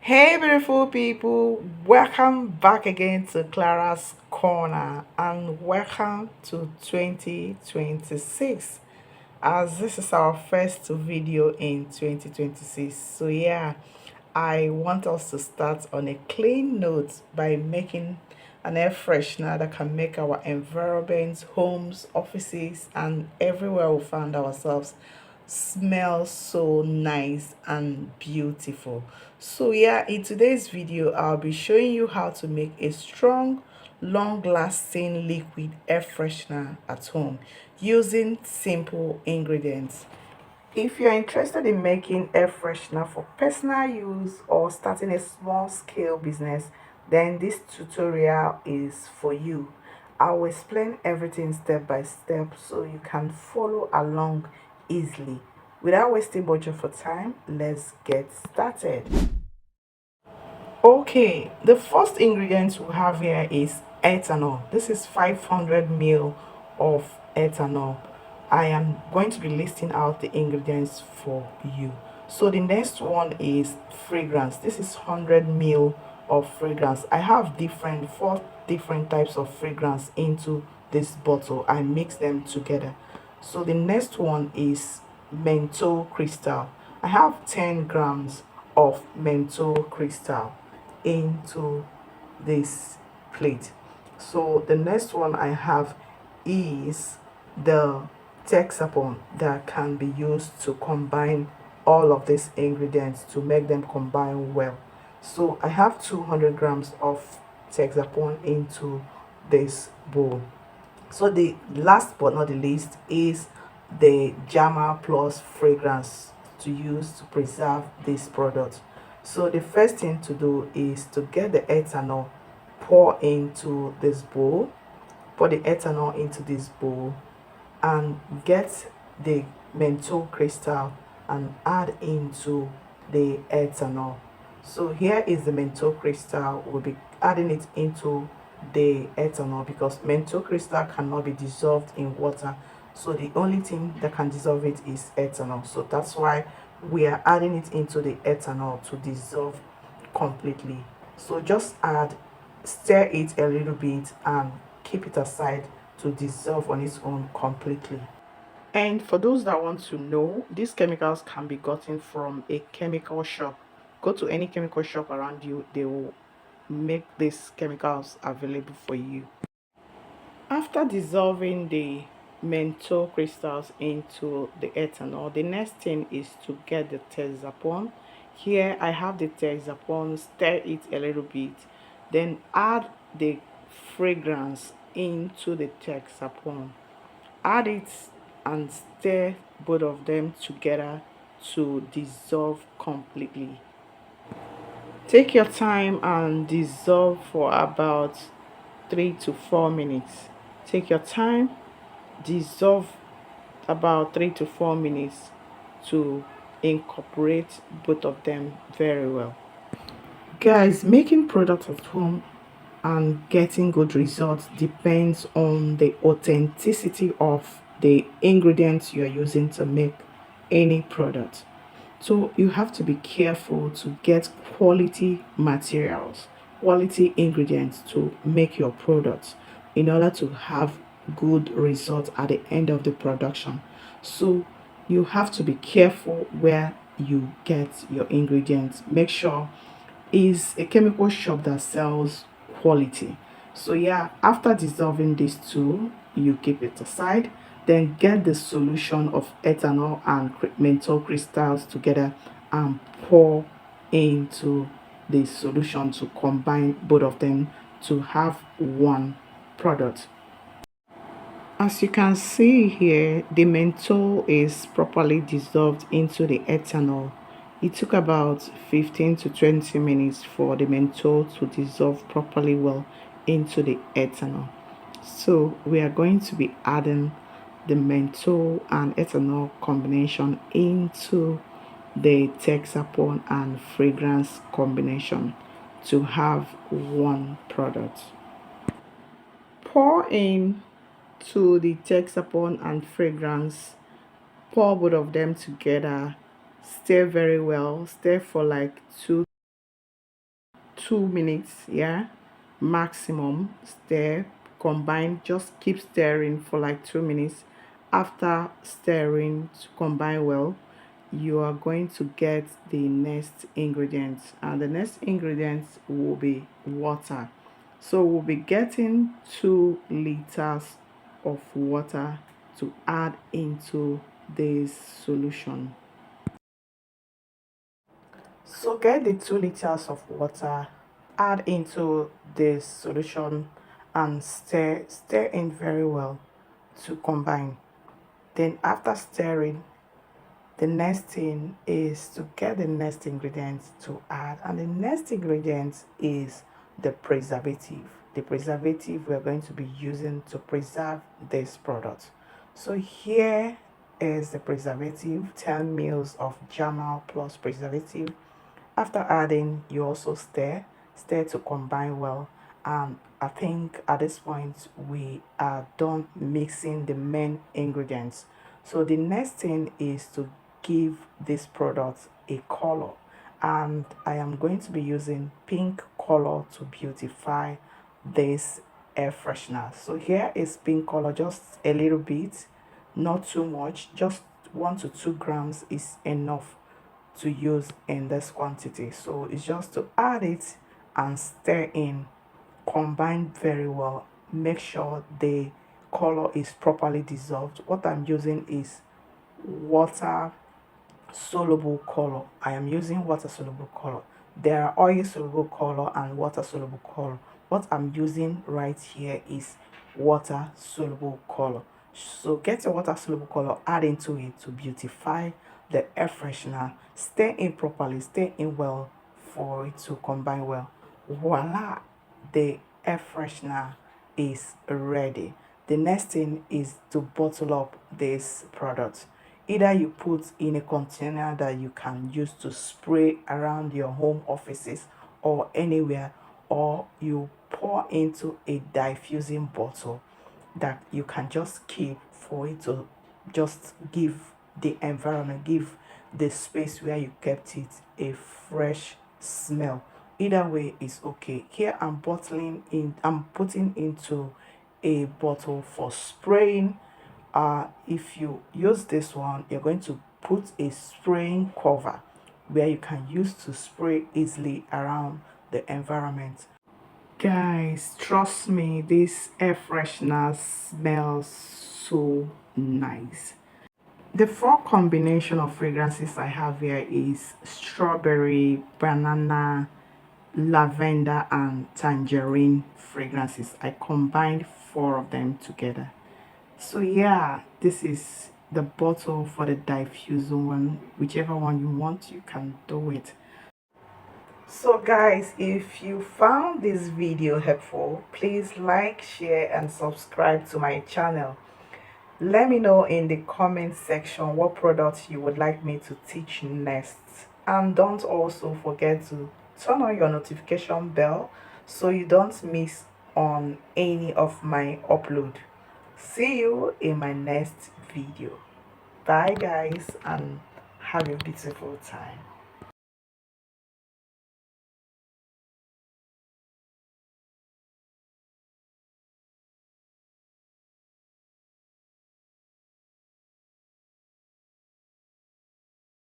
Hey, beautiful people, welcome back again to Clara's Corner and welcome to 2026 as this is our first video in 2026. So, yeah, I want us to start on a clean note by making an air freshener that can make our environments, homes, offices, and everywhere we find ourselves smell so nice and beautiful. So yeah, in today's video I'll be showing you how to make a strong, long-lasting liquid air freshener at home using simple ingredients. If you're interested in making air freshener for personal use or starting a small scale business, then this tutorial is for you. I'll explain everything step by step so you can follow along easily. Without wasting much of your time, let's get started. Okay, the first ingredient we have here is ethanol. This is 500 ml of ethanol. I am going to be listing out the ingredients for you. So the next one is fragrance. This is 100 ml of fragrance. I have four different types of fragrance into this bottle. I mix them together. So the next one is menthol crystal. I have 10 grams of menthol crystal into this plate. So the next one I have is the Texapon that can be used to combine all of these ingredients to make them combine well. So I have 200 grams of Texapon into this bowl. So the last but not the least is the Germal Plus fragrance to use to preserve this product. So the first thing to do is to get the ethanol, pour into this bowl, pour the ethanol into this bowl, and get the menthol crystal and add into the ethanol. So here is the menthol crystal. We'll be adding it into the ethanol because menthol crystal cannot be dissolved in water. So the only thing that can dissolve it is ethanol. So that's why we are adding it into the ethanol to dissolve completely. So just stir it a little bit and keep it aside to dissolve on its own completely. And for those that want to know, these chemicals can be gotten from a chemical shop. Go to any chemical shop around you, they will make these chemicals available for you. After dissolving the menthol crystals into the ethanol, the next thing is to get the Texapon. Here I have the Texapon, stir it a little bit, then add the fragrance into the Texapon. Add it and stir both of them together to dissolve completely. Take your time and dissolve for about 3 to 4 minutes. Take your time, dissolve about 3 to 4 minutes to incorporate both of them very well. Guys, making products at home and getting good results depends on the authenticity of the ingredients you are using to make any product. So you have to be careful to get quality materials, quality ingredients to make your products in order to have good results at the end of the production. So you have to be careful where you get your ingredients. Make sure is a chemical shop that sells quality. So yeah, after dissolving these two, you keep it aside, then get the solution of ethanol and menthol crystals together and pour into the solution to combine both of them to have one product. As you can see here, the menthol is properly dissolved into the ethanol. It took about 15 to 20 minutes for the menthol to dissolve properly well into the ethanol. So we are going to be adding the menthol and ethanol combination into the Texapon and fragrance combination to have one product. Pour in to the Texapon and fragrance, pour both of them together, stir very well, stir for like 2 2 minutes, yeah, maximum. Stir, combine, just keep stirring for like 2 minutes. After stirring to combine well, you are going to get the next ingredients, and the next ingredients will be water. So we'll be getting 2 liters of water to add into this solution. So get the 2 liters of water, add into the solution, and stir in very well to combine. Then after stirring, the next thing is to get the next ingredients to add, and the next ingredient is the preservative. The preservative we're going to be using to preserve this product. So here is the preservative: 10 mils of Germal Plus preservative. After adding, you also stir to combine well. And I think at this point we are done mixing the main ingredients. So the next thing is to give this product a color, and I am going to be using pink color to beautify this air freshener. So here is pink color, just a little bit, not too much, just 1 to 2 grams is enough to use in this quantity. So it's just to add it and stir in, combine very well, make sure the color is properly dissolved. What I'm using is water soluble color. I am using water soluble color. There are oil soluble color and water soluble color. What I'm using right here is water soluble color. So get your water soluble color, add into it to beautify the air freshener. Stir in properly, stir in well for it to combine well. Voila, the air freshener is ready. The next thing is to bottle up this product. Either you put in a container that you can use to spray around your home offices or anywhere, or you pour into a diffusing bottle that you can just keep for it to just give the environment, give the space where you kept it a fresh smell. Either way is okay. Here I'm putting into a bottle for spraying. If you use this one, you're going to put a spraying cover where you can use to spray easily around the environment. Guys, trust me, this air freshener smells so nice. The four combination of fragrances I have here is strawberry, banana, lavender, and tangerine fragrances. I combined four of them together. So yeah, this is the bottle for the diffuser one. Whichever one you want, you can do it. So guys, if you found this video helpful, please like, share, and subscribe to my channel. Let me know in the comment section what products you would like me to teach next. And don't also forget to turn on your notification bell so you don't miss on any of my upload. See you in my next video. Bye guys, and have a beautiful time.